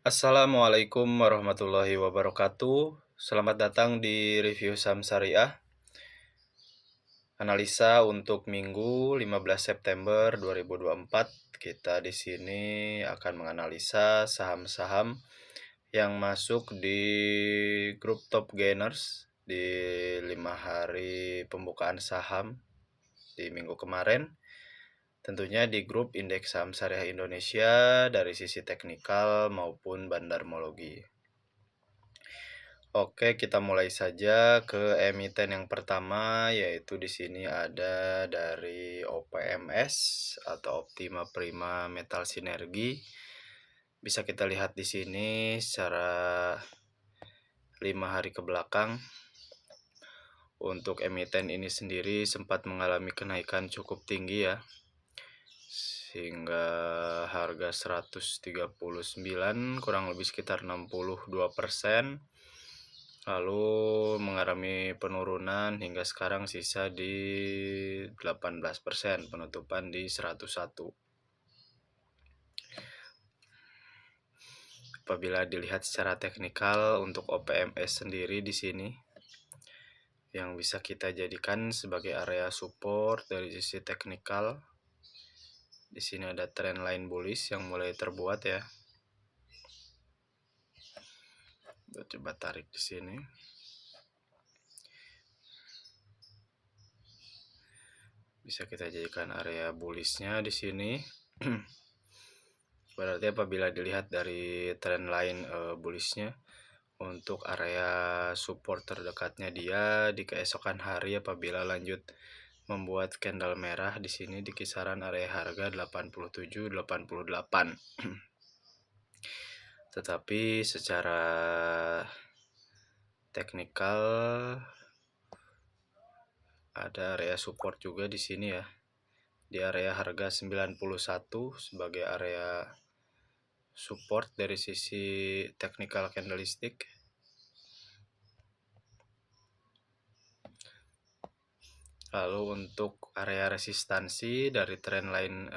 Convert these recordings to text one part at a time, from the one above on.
Assalamualaikum warahmatullahi wabarakatuh. Selamat datang di review saham syariah. Analisa untuk Minggu 15 September 2024. Kita di sini akan menganalisa saham-saham yang masuk di grup top gainers di 5 hari pembukaan saham di minggu kemarin. Tentunya di grup indeks saham syariah Indonesia dari sisi teknikal maupun bandarmologi. Oke, kita mulai saja ke emiten yang pertama, yaitu di sini ada dari OPMS atau Optima Prima Metal Sinergi. Bisa kita lihat di sini secara 5 hari ke belakang. Untuk emiten ini sendiri sempat mengalami kenaikan cukup tinggi ya, sehingga harga 139 kurang lebih sekitar 62%. Lalu mengalami penurunan hingga sekarang sisa di 18%, penutupan di 101. Apabila dilihat secara teknikal untuk OPMS sendiri di sini yang bisa kita jadikan sebagai area support dari sisi teknikal. Di sini ada trend line bullish yang mulai terbuat ya. Coba tarik di sini. Bisa kita jadikan area bullishnya di sini. Berarti apabila dilihat dari trend line bullishnya, untuk area support terdekatnya dia di keesokan hari apabila lanjut membuat candle merah di sini di kisaran area harga 87-88. Tetapi secara teknikal ada area support juga di sini ya. Di area harga 91 sebagai area support dari sisi technical candlestick. Lalu untuk area resistansi dari trend line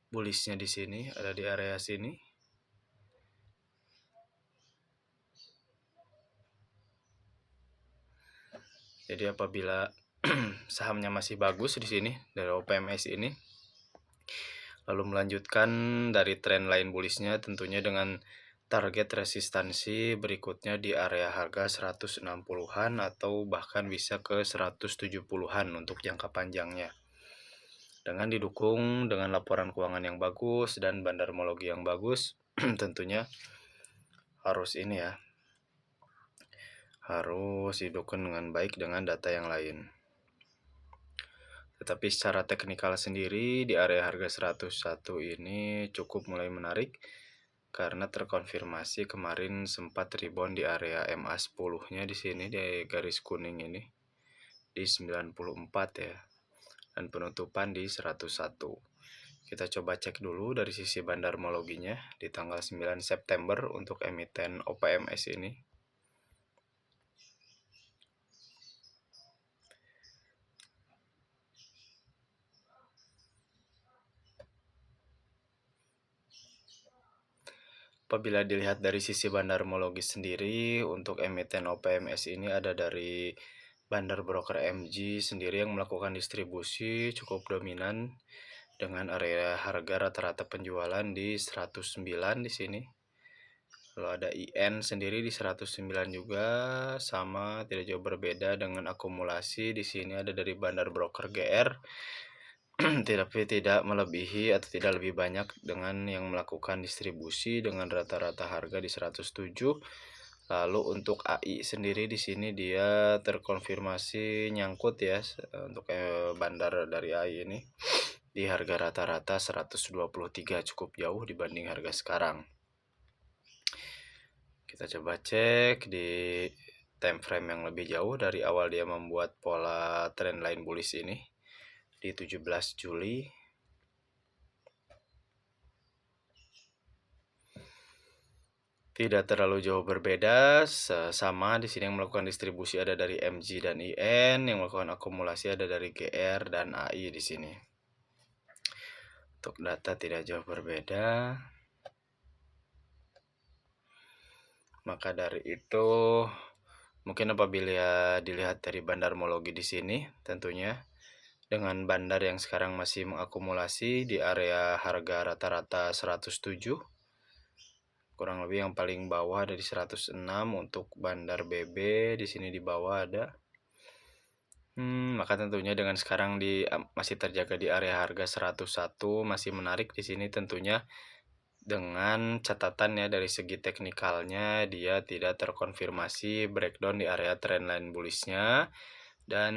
bullishnya di sini ada di area sini. Jadi apabila sahamnya masih bagus di sini dari OPMS ini, lalu melanjutkan dari trend line bullishnya tentunya dengan target resistansi berikutnya di area harga 160-an atau bahkan bisa ke 170-an untuk jangka panjangnya. Dengan didukung dengan laporan keuangan yang bagus dan bandarmologi yang bagus, tentunya harus ini ya, harus didukung dengan baik dengan data yang lain. Tetapi secara teknikal sendiri di area harga 101 ini cukup mulai menarik karena terkonfirmasi kemarin sempat rebound di area MA10-nya di sini di garis kuning ini di 94 ya. Dan penutupan di 101. Kita coba cek dulu dari sisi bandarmologinya di tanggal 9 September untuk emiten OPMS ini. Apabila dilihat dari sisi bandarmologi sendiri, untuk emiten OPMS ini ada dari bandar broker MG sendiri yang melakukan distribusi cukup dominan dengan area harga rata-rata penjualan di 109 di sini. Lalu ada IN sendiri di 109 juga, sama tidak jauh berbeda dengan akumulasi di sini ada dari bandar broker GR. Tapi tidak melebihi atau tidak lebih banyak dengan yang melakukan distribusi dengan rata-rata harga di 107. Lalu untuk AI sendiri di sini dia terkonfirmasi nyangkut ya untuk bandar dari AI ini di harga rata-rata 123, cukup jauh dibanding harga sekarang. Kita coba cek di time frame yang lebih jauh dari awal dia membuat pola trend line bullish ini di 17 Juli. Tidak terlalu jauh berbeda, sama di sini yang melakukan distribusi ada dari MG dan IN, yang melakukan akumulasi ada dari GR dan AI di sini. Untuk data tidak jauh berbeda. Maka dari itu, mungkin apabila dilihat dari bandarmologi di sini, tentunya dengan bandar yang sekarang masih mengakumulasi di area harga rata-rata 107, kurang lebih yang paling bawah ada di 106 untuk bandar BB, di sini di bawah ada. Maka tentunya dengan sekarang masih terjaga di area harga 101 masih menarik di sini tentunya dengan catatan ya dari segi teknikalnya dia tidak terkonfirmasi breakdown di area trendline bullish-nya dan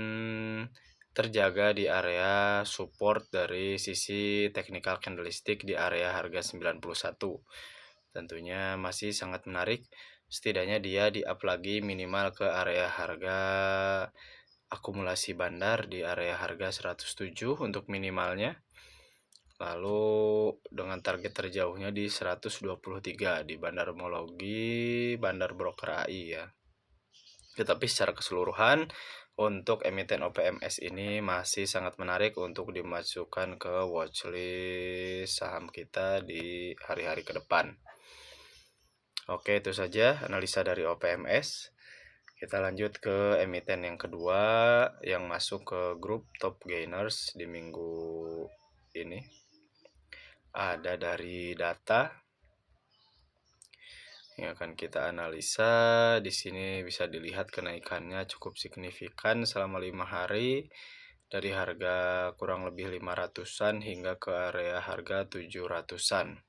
terjaga di area support dari sisi technical candlestick di area harga 91. Tentunya masih sangat menarik. Setidaknya dia di-up lagi minimal ke area harga akumulasi bandar di area harga 107 untuk minimalnya. Lalu dengan target terjauhnya di 123 di bandarmologi, bandar broker AI ya. Tetapi secara keseluruhan untuk emiten OPMS ini masih sangat menarik untuk dimasukkan ke watchlist saham kita di hari-hari ke depan. Oke, itu saja analisa dari OPMS. Kita lanjut ke emiten yang kedua yang masuk ke grup top gainers di minggu ini. Ada dari data yang akan kita analisa. Di sini bisa dilihat kenaikannya cukup signifikan selama 5 hari dari harga kurang lebih 500-an hingga ke area harga 700-an.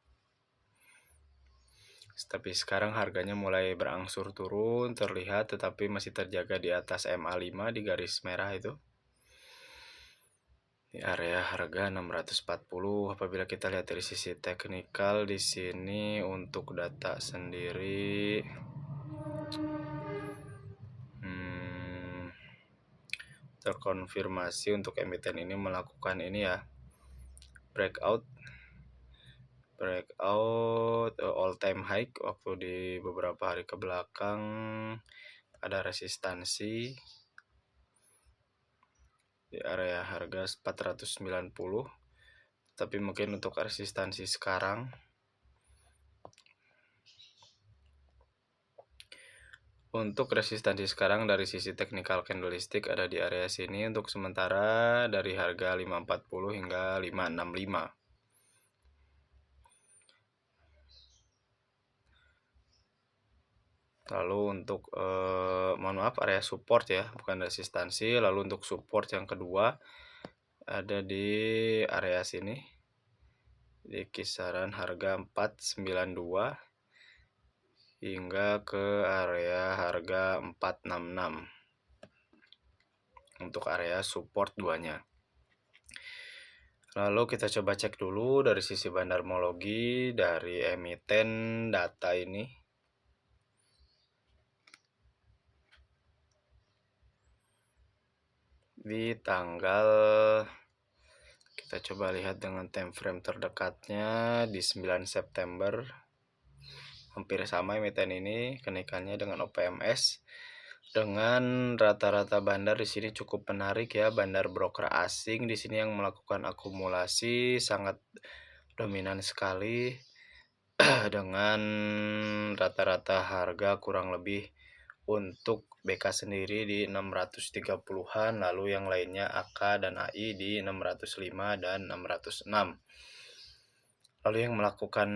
Tapi sekarang harganya mulai berangsur turun terlihat tetapi masih terjaga di atas MA5 di garis merah itu. Di area harga 640 apabila kita lihat dari sisi teknikal di sini untuk data sendiri terkonfirmasi untuk emiten ini melakukan ini ya breakout all time high waktu di beberapa hari ke belakang ada resistansi di area harga 490, tapi mungkin untuk resistansi sekarang dari sisi technical candlestick ada di area sini untuk sementara dari harga 540 hingga 565. Lalu untuk area support ya, bukan resistansi. Lalu untuk support yang kedua ada di area sini di kisaran harga 492 hingga ke area harga 466 untuk area support duanya. Lalu kita coba cek dulu dari sisi bandarmologi dari emiten data ini. Di tanggal kita coba lihat dengan time frame terdekatnya di 9 September. Hampir sama emiten ini kenaikannya dengan OPMS. Dengan rata-rata bandar di sini cukup menarik ya, bandar broker asing di sini yang melakukan akumulasi sangat dominan sekali dengan rata-rata harga kurang lebih untuk BK sendiri di 630-an, lalu yang lainnya AK dan AI di 605 dan 606. Lalu yang melakukan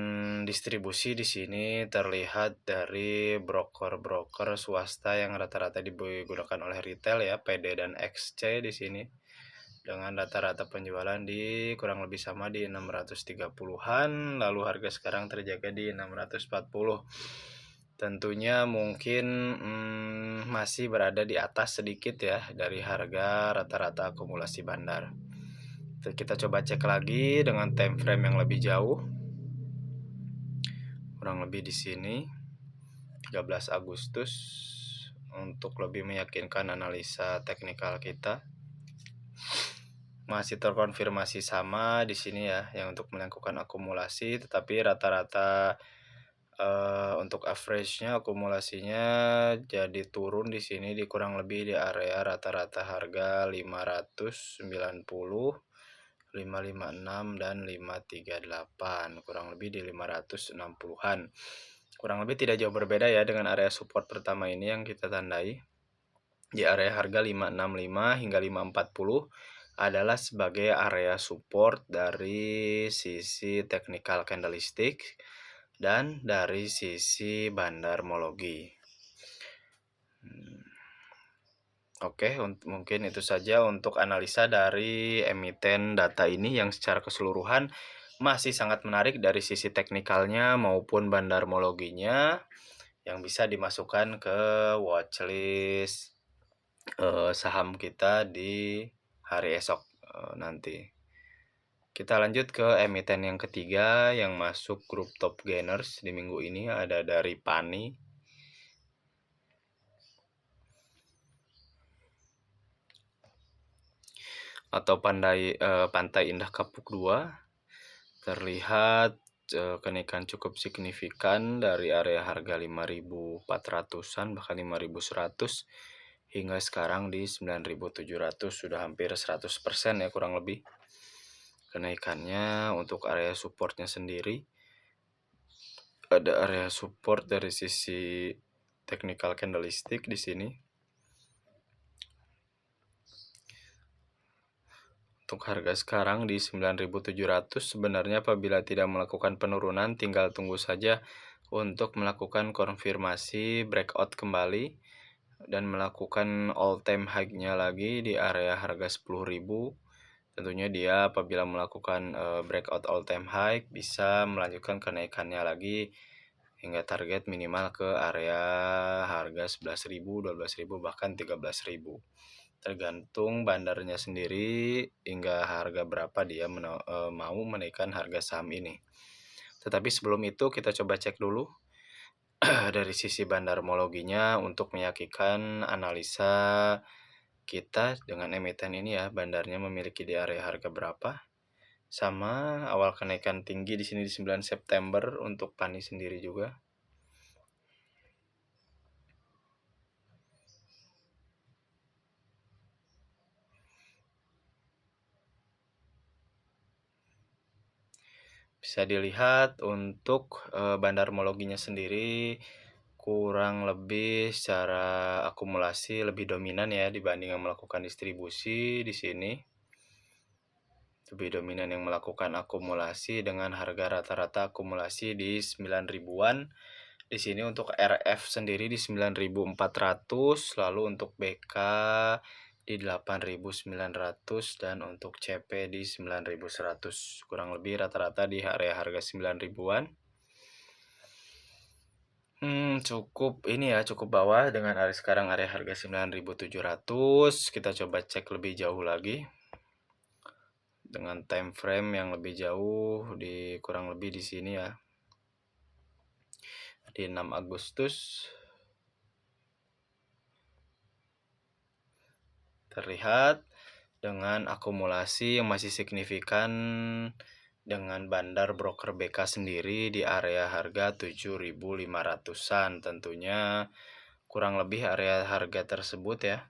distribusi di sini terlihat dari broker-broker swasta yang rata-rata digunakan oleh retail ya, PD dan XC di sini. Dengan rata-rata penjualan di kurang lebih sama di 630-an, lalu harga sekarang terjaga di 640. Tentunya mungkin masih berada di atas sedikit ya dari harga rata-rata akumulasi bandar. Kita coba cek lagi dengan time frame yang lebih jauh. Kurang lebih di sini 13 Agustus untuk lebih meyakinkan analisa teknikal kita. Masih terkonfirmasi sama di sini ya yang untuk melakukan akumulasi, tetapi rata-rata untuk average-nya akumulasinya jadi turun di sini di kurang lebih di area rata-rata harga 590, 556 dan 538, kurang lebih di 560-an. Kurang lebih tidak jauh berbeda ya dengan area support pertama ini yang kita tandai. Di area harga 565 hingga 540 adalah sebagai area support dari sisi technical candlestick dan dari sisi bandarmologi. Oke, mungkin itu saja untuk analisa dari emiten data ini yang secara keseluruhan masih sangat menarik dari sisi teknikalnya maupun bandarmologinya yang bisa dimasukkan ke watchlist saham kita di hari esok nanti. Kita lanjut ke emiten yang ketiga yang masuk grup top gainers di minggu ini ada dari PANI atau Pantai Indah Kapuk 2. Terlihat kenaikan cukup signifikan dari area harga 5.400-an bahkan 5.100 hingga sekarang di 9.700, sudah hampir 100% ya kurang lebih. Kenaikannya untuk area supportnya sendiri ada area support dari sisi technical candlestick di sini. Untuk harga sekarang di 9.700 sebenarnya apabila tidak melakukan penurunan tinggal tunggu saja untuk melakukan konfirmasi breakout kembali dan melakukan all time high-nya lagi di area harga 10.000. Tentunya dia apabila melakukan breakout all time high bisa melanjutkan kenaikannya lagi hingga target minimal ke area harga 11.000, 12.000 bahkan 13.000. Tergantung bandarnya sendiri hingga harga berapa dia mau menaikkan harga saham ini. Tetapi sebelum itu kita coba cek dulu dari sisi bandarmologinya untuk meyakinkan analisa kita dengan emiten ini ya, bandarnya memiliki di area harga berapa. Sama awal kenaikan tinggi di sini di 9 September untuk PANI sendiri juga. Bisa dilihat untuk bandarmologinya sendiri kurang lebih secara akumulasi lebih dominan ya dibanding yang melakukan distribusi di sini. Lebih dominan yang melakukan akumulasi dengan harga rata-rata akumulasi di 9 ribuan. Di sini untuk RF sendiri di 9.400, lalu untuk BK di 8.900 dan untuk CP di 9.100. Kurang lebih rata-rata di area harga 9 ribuan. Cukup ini ya, cukup bawah dengan sekarang area harga 9.700. Kita coba cek lebih jauh lagi dengan time frame yang lebih jauh di kurang lebih di sini ya. Di 6 Agustus terlihat dengan akumulasi yang masih signifikan dengan bandar broker BK sendiri di area harga 7.500-an. Tentunya kurang lebih area harga tersebut ya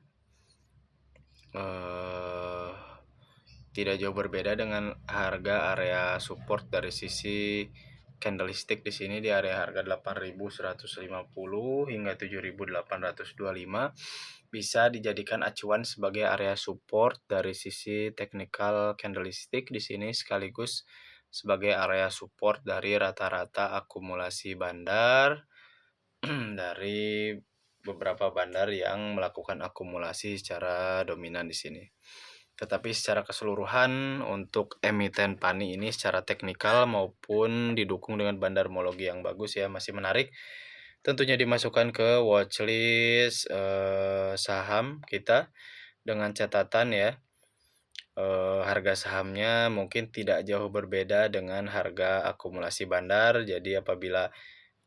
tidak jauh berbeda dengan harga area support dari sisi candlestick di sini di area harga 8.150 hingga 7.825 bisa dijadikan acuan sebagai area support dari sisi technical candlestick di sini sekaligus sebagai area support dari rata-rata akumulasi bandar dari beberapa bandar yang melakukan akumulasi secara dominan di sini. Tetapi secara keseluruhan untuk emiten PANI ini secara teknikal maupun didukung dengan bandarmologi yang bagus ya, masih menarik. Tentunya dimasukkan ke watchlist saham kita dengan catatan ya, harga sahamnya mungkin tidak jauh berbeda dengan harga akumulasi bandar. Jadi apabila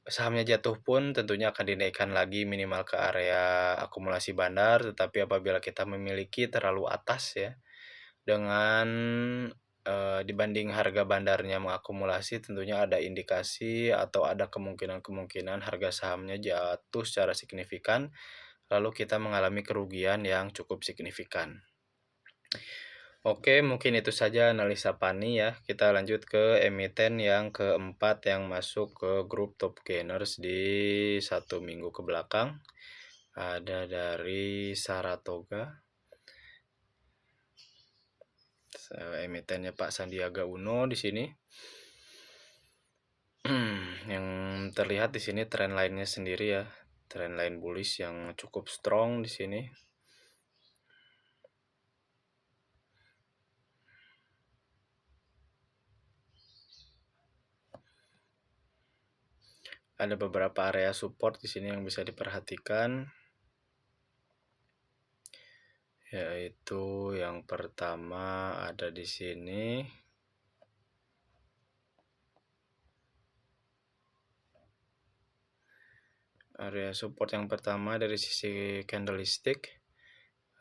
sahamnya jatuh pun tentunya akan dinaikkan lagi minimal ke area akumulasi bandar. Tetapi apabila kita memiliki terlalu atas ya, dengan dibanding harga bandarnya mengakumulasi, tentunya ada indikasi atau ada kemungkinan-kemungkinan harga sahamnya jatuh secara signifikan, lalu kita mengalami kerugian yang cukup signifikan. Oke, mungkin itu saja analisa Pani ya. Kita lanjut ke emiten yang keempat yang masuk ke grup top gainers di 1 minggu ke belakang. Ada dari Saratoga, emitennya Pak Sandiaga Uno di sini. Yang terlihat di sini tren lainnya sendiri ya, tren line bullish yang cukup strong di sini. Ada beberapa area support di sini yang bisa diperhatikan, yaitu yang pertama ada di sini. Area support yang pertama dari sisi candlestick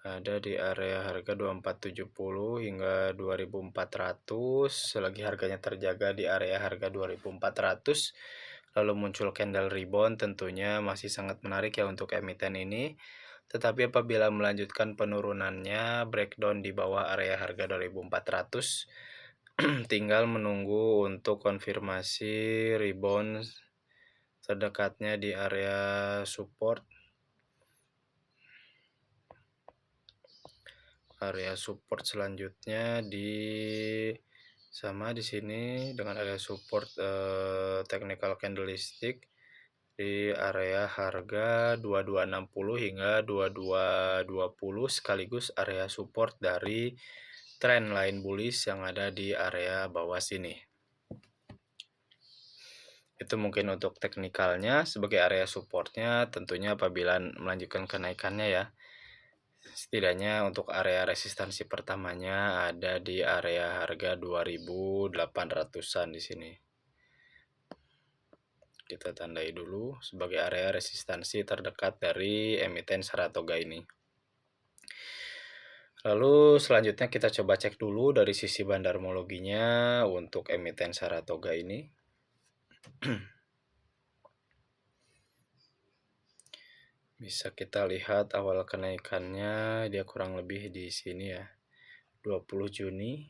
ada di area harga 2470 hingga 2400. Selagi harganya terjaga di area harga 2400 lalu muncul candle rebound, tentunya masih sangat menarik ya untuk emiten ini. Tetapi apabila melanjutkan penurunannya breakdown di bawah area harga 2400, tinggal menunggu untuk konfirmasi rebound terdekatnya di area support. Area support selanjutnya sama di sini dengan area support technical candlestick di area harga 2260 hingga 2220, sekaligus area support dari trend line bullish yang ada di area bawah sini. Itu mungkin untuk teknikalnya. Sebagai area supportnya tentunya apabila melanjutkan kenaikannya ya. Setidaknya untuk area resistansi pertamanya ada di area harga 2800-an di sini. Kita tandai dulu sebagai area resistansi terdekat dari emiten Saratoga ini. Lalu selanjutnya kita coba cek dulu dari sisi bandarmologinya untuk emiten Saratoga ini. Bisa kita lihat awal kenaikannya dia kurang lebih di sini ya, 20 Juni.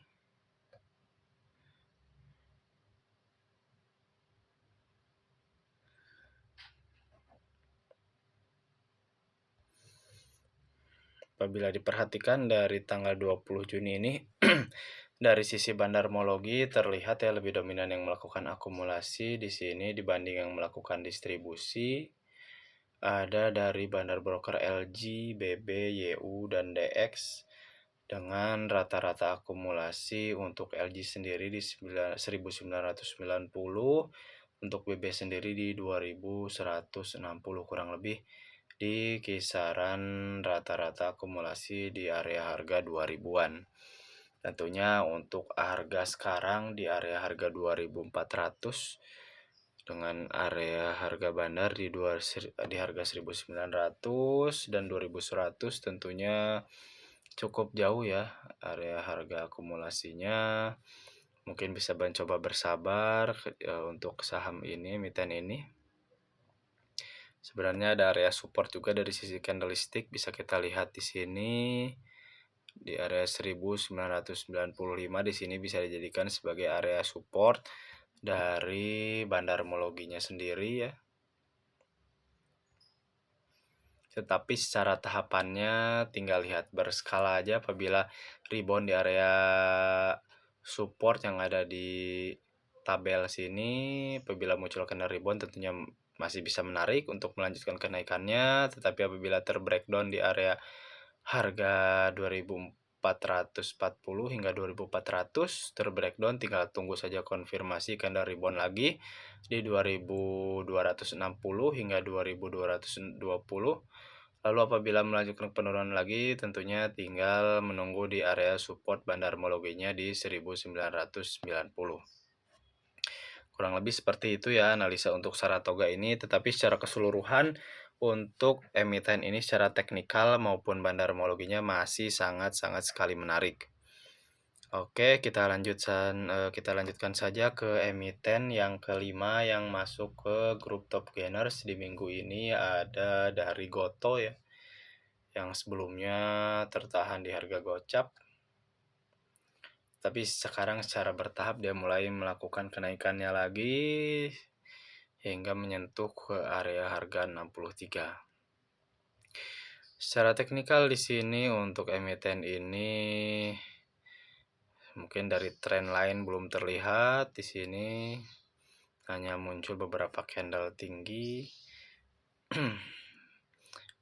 Apabila diperhatikan dari tanggal 20 Juni ini dari sisi bandarmologi terlihat ya lebih dominan yang melakukan akumulasi di sini dibanding yang melakukan distribusi. Ada dari bandar broker LG, BB, YU, dan DX dengan rata-rata akumulasi untuk LG sendiri di 1990, untuk BB sendiri di 2160, kurang lebih di kisaran rata-rata akumulasi di area harga 2000-an. Tentunya untuk harga sekarang di area harga 2400 dengan area harga bandar di harga 1900 dan 2100, tentunya cukup jauh ya area harga akumulasinya. Mungkin bisa mencoba bersabar untuk saham ini, emiten ini. Sebenarnya ada area support juga dari sisi candlestick, bisa kita lihat di sini di area 1995. Di sini bisa dijadikan sebagai area support dari bandarmologinya sendiri ya. Tetapi secara tahapannya tinggal lihat berskala aja. Apabila rebound di area support yang ada di tabel sini, apabila muncul candle rebound tentunya masih bisa menarik untuk melanjutkan kenaikannya. Tetapi apabila terbreakdown di area harga 2440 hingga 2400 terbreakdown, tinggal tunggu saja konfirmasi candle rebound lagi di 2260 hingga 2220. Lalu apabila melanjutkan penurunan lagi, tentunya tinggal menunggu di area support bandarmologinya di 1990. Kurang lebih seperti itu ya analisa untuk Saratoga ini. Tetapi secara keseluruhan untuk emiten ini secara teknikal maupun bandarmologinya masih sangat-sangat sekali menarik. Oke, kita lanjutkan saja ke emiten yang kelima yang masuk ke grup top gainers di minggu ini. Ada dari Goto ya, yang sebelumnya tertahan di harga gocap. Tapi sekarang secara bertahap dia mulai melakukan kenaikannya lagi hingga menyentuh ke area harga 63. Secara teknikal di sini untuk emiten ini mungkin dari tren lain belum terlihat di sini, hanya muncul beberapa candle tinggi.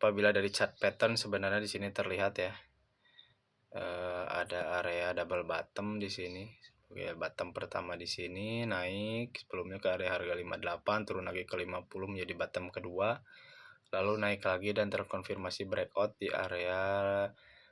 Apabila dari chart pattern sebenarnya di sini terlihat ya, ada area double bottom di sini. Oke, bottom pertama di sini naik sebelumnya ke area harga 58, turun lagi ke 50 menjadi bottom kedua. Lalu naik lagi dan terkonfirmasi breakout di area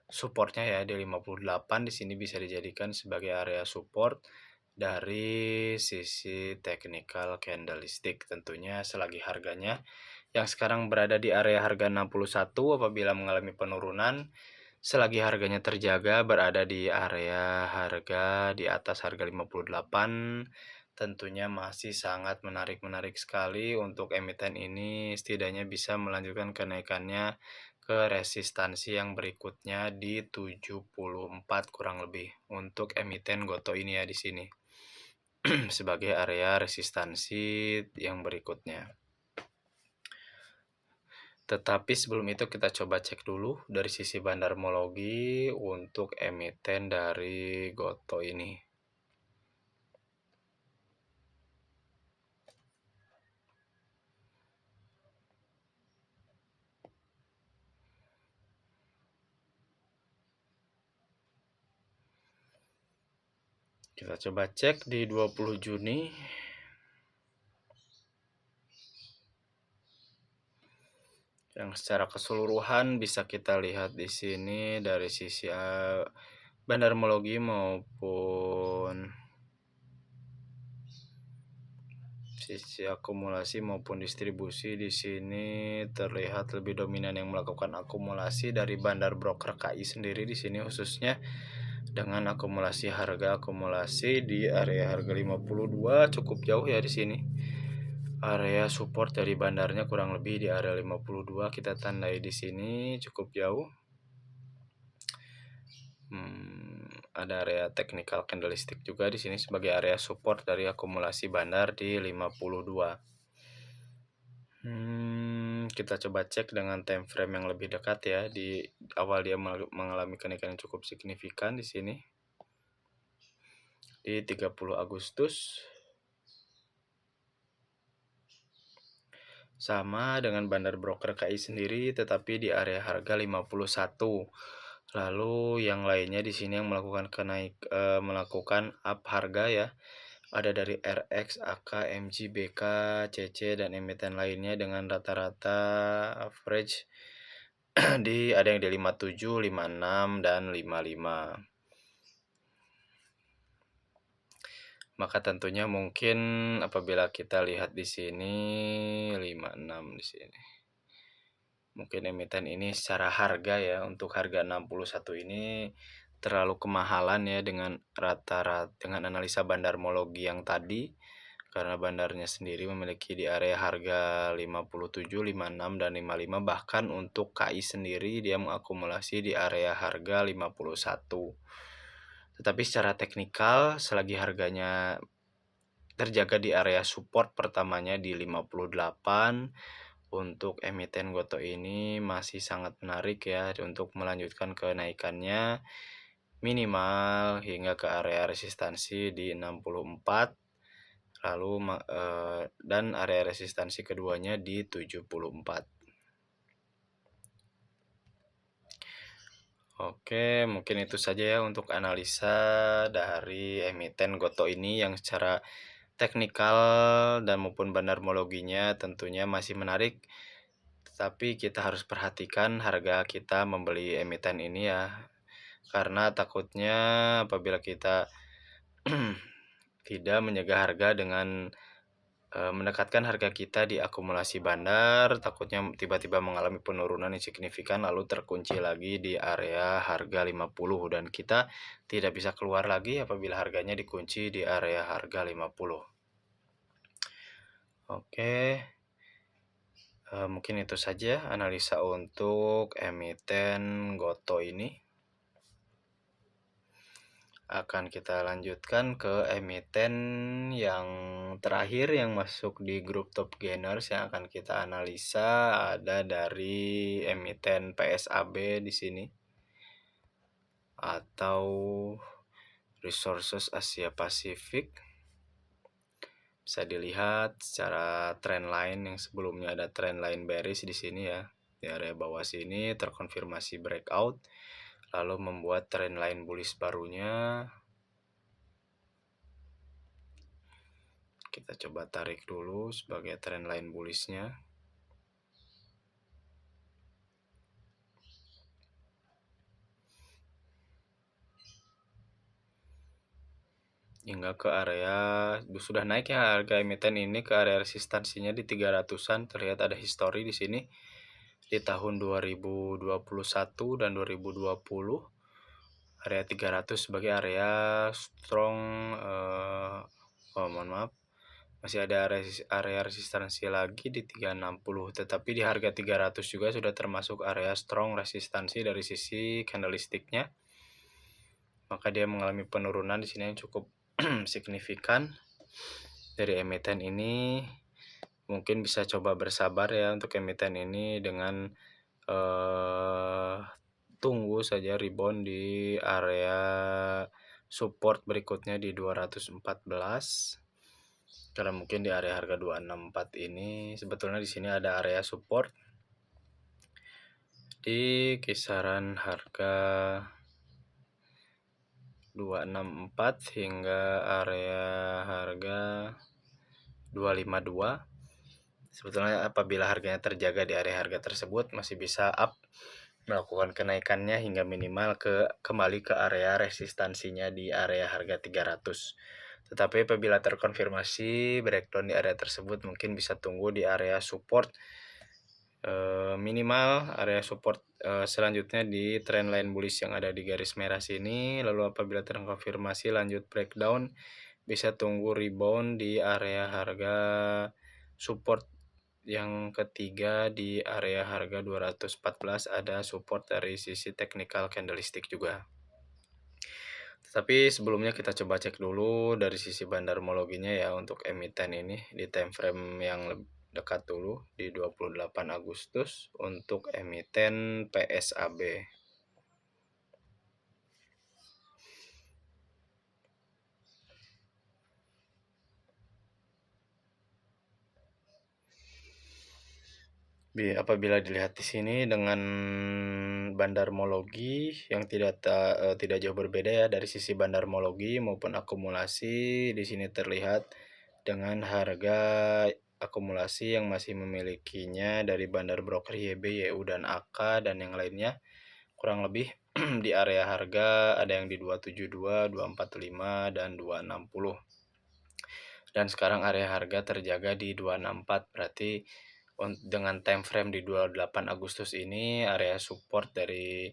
supportnya ya di 58. Di sini bisa dijadikan sebagai area support dari sisi technical candlestick, tentunya selagi harganya yang sekarang berada di area harga 61 apabila mengalami penurunan, selagi harganya terjaga berada di area harga di atas harga 58, tentunya masih sangat menarik sekali untuk emiten ini setidaknya bisa melanjutkan kenaikannya ke resistansi yang berikutnya di 74 kurang lebih untuk emiten Goto ini ya di sini sebagai area resistansi yang berikutnya. Tetapi sebelum itu kita coba cek dulu dari sisi bandarmologi untuk emiten dari Goto ini. Kita coba cek di 20 Juni. Yang secara keseluruhan bisa kita lihat di sini dari sisi bandarmologi maupun sisi akumulasi maupun distribusi di sini terlihat lebih dominan yang melakukan akumulasi dari bandar broker KI sendiri di sini khususnya dengan akumulasi di area harga 52 cukup jauh ya di sini. Area support dari bandarnya kurang lebih di area 52 kita tandai di sini cukup jauh. Ada area technical candlestick juga di sini sebagai area support dari akumulasi bandar di 52. Kita coba cek dengan time frame yang lebih dekat ya. Di awal dia mengalami kenaikan yang cukup signifikan di sini. Di 30 Agustus. Sama dengan bandar broker KI sendiri tetapi di area harga 51. Lalu yang lainnya di sini yang melakukan up harga ya. Ada dari RX, AK, MG, BK, CC dan emiten lainnya dengan rata-rata average ada yang di 57, 56 dan 55. Maka tentunya mungkin apabila kita lihat di sini 56 di sini. Mungkin emiten ini secara harga ya untuk harga 61 ini terlalu kemahalan ya dengan rata-rata dengan analisa bandarmologi yang tadi, karena bandarnya sendiri memiliki di area harga 57, 56 dan 55, bahkan untuk KI sendiri dia mengakumulasi di area harga 51. Tetapi secara teknikal selagi harganya terjaga di area support pertamanya di 58, untuk emiten Goto ini masih sangat menarik ya untuk melanjutkan kenaikannya minimal hingga ke area resistansi di 64, lalu dan area resistansi keduanya di 74. Oke, mungkin itu saja ya untuk analisa dari emiten Goto ini yang secara teknikal dan maupun bandarmologinya tentunya masih menarik. Tapi kita harus perhatikan harga kita membeli emiten ini ya. Karena takutnya apabila kita tidak menjaga harga dengan mendekatkan harga kita di akumulasi bandar, takutnya tiba-tiba mengalami penurunan yang signifikan lalu terkunci lagi di area harga 50 dan kita tidak bisa keluar lagi apabila harganya dikunci di area harga 50. Oke. Mungkin itu saja analisa untuk emiten Goto ini. akan kita lanjutkan ke emiten yang terakhir yang masuk di grup top gainers yang akan kita analisa ada dari emiten PSAB di sini atau Resources Asia Pasifik. Bisa dilihat secara trendline yang sebelumnya ada trendline bearish di sini ya. Di area bawah sini terkonfirmasi breakout lalu membuat trendline bullish barunya. Kita coba tarik dulu sebagai trendline bullishnya. Hingga ke area sudah naik ya harga emiten ini ke area resistansinya di 300-an. Terlihat ada histori di sini di tahun 2021 dan 2020. Area 300 sebagai area strong mohon maaf. Masih ada area resistansi lagi di 360, tetapi di harga 300 juga sudah termasuk area strong resistansi dari sisi candlestick-nya. Maka dia mengalami penurunan di sini yang cukup signifikan dari emiten ini. Mungkin bisa coba bersabar ya untuk emiten ini dengan tunggu saja rebound di area support berikutnya di 214. Karena mungkin di area harga 264 ini sebetulnya di sini ada area support di kisaran harga 264 hingga area harga 252. Sebetulnya apabila harganya terjaga di area harga tersebut masih bisa up melakukan kenaikannya hingga minimal kembali ke area resistansinya di area harga 300. Tetapi apabila terkonfirmasi breakdown di area tersebut mungkin bisa tunggu di area support minimal area support selanjutnya di trendline bullish yang ada di garis merah sini. Lalu apabila terkonfirmasi lanjut breakdown bisa tunggu rebound di area harga support yang ketiga di area harga 214 ada support dari sisi technical candlestick juga. Tapi sebelumnya kita coba cek dulu dari sisi bandarmologinya ya untuk emiten ini di time frame yang dekat dulu di 28 Agustus untuk emiten PSAB. Apabila dilihat di sini dengan bandarmologi yang tidak jauh berbeda ya dari sisi bandarmologi maupun akumulasi, di sini terlihat dengan harga akumulasi yang masih memilikinya dari bandar broker YB, YU dan AK dan yang lainnya kurang lebih di area harga ada yang di 272, 245 dan 260. Dan sekarang area harga terjaga di 264, berarti dengan time frame di 28 Agustus ini area support dari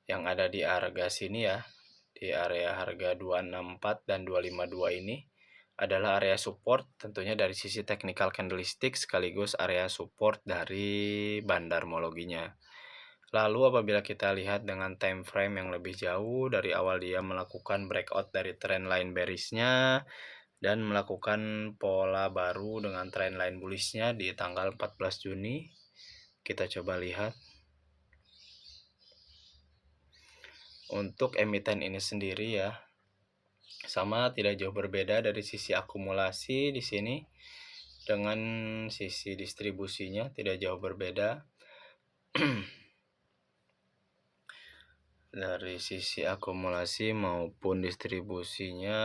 yang ada di harga sini ya, di area harga 264 dan 252 ini adalah area support tentunya dari sisi technical candlestick sekaligus area support dari bandarmologinya. Lalu apabila kita lihat dengan time frame yang lebih jauh dari awal dia melakukan breakout dari trendline bearish-nya dan melakukan pola baru dengan trendline bullish-nya di tanggal 14 Juni. Kita coba lihat. Untuk emiten ini sendiri ya, sama tidak jauh berbeda dari sisi akumulasi di sini dengan sisi distribusinya tidak jauh berbeda. Dari sisi akumulasi maupun distribusinya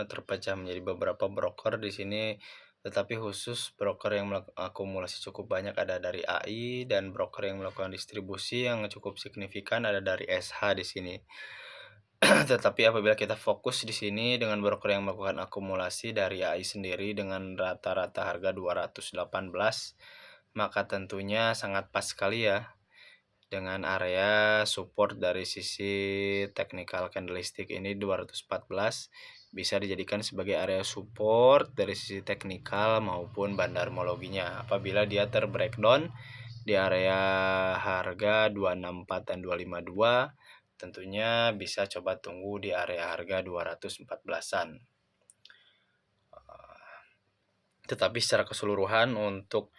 terpecah menjadi beberapa broker di sini, tetapi khusus broker yang akumulasi cukup banyak ada dari AI dan broker yang melakukan distribusi yang cukup signifikan ada dari SH di sini. Tetapi apabila kita fokus di sini dengan broker yang melakukan akumulasi dari AI sendiri dengan rata-rata harga 218, maka tentunya sangat pas sekali ya dengan area support dari sisi technical candlestick ini 214 bisa dijadikan sebagai area support dari sisi teknikal maupun bandarmologinya. Apabila dia terbreakdown di area harga 264 dan 252 tentunya bisa coba tunggu di area harga 214-an. Tetapi secara keseluruhan untuk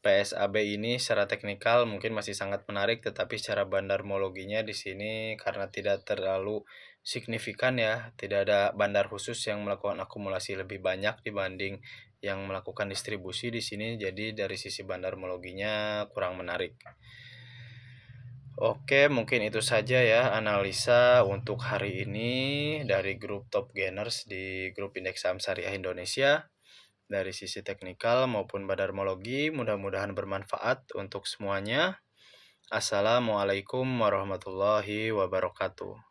PSAB ini secara teknikal mungkin masih sangat menarik, tetapi secara bandarmologinya di sini karena tidak terlalu signifikan ya, tidak ada bandar khusus yang melakukan akumulasi lebih banyak dibanding yang melakukan distribusi di sini, jadi dari sisi bandarmologinya kurang menarik. Oke, mungkin itu saja ya analisa untuk hari ini dari grup Top Gainers di grup Indeks Saham Syariah Indonesia. Dari sisi teknikal maupun bandarmologi, mudah-mudahan bermanfaat untuk semuanya. Assalamualaikum warahmatullahi wabarakatuh.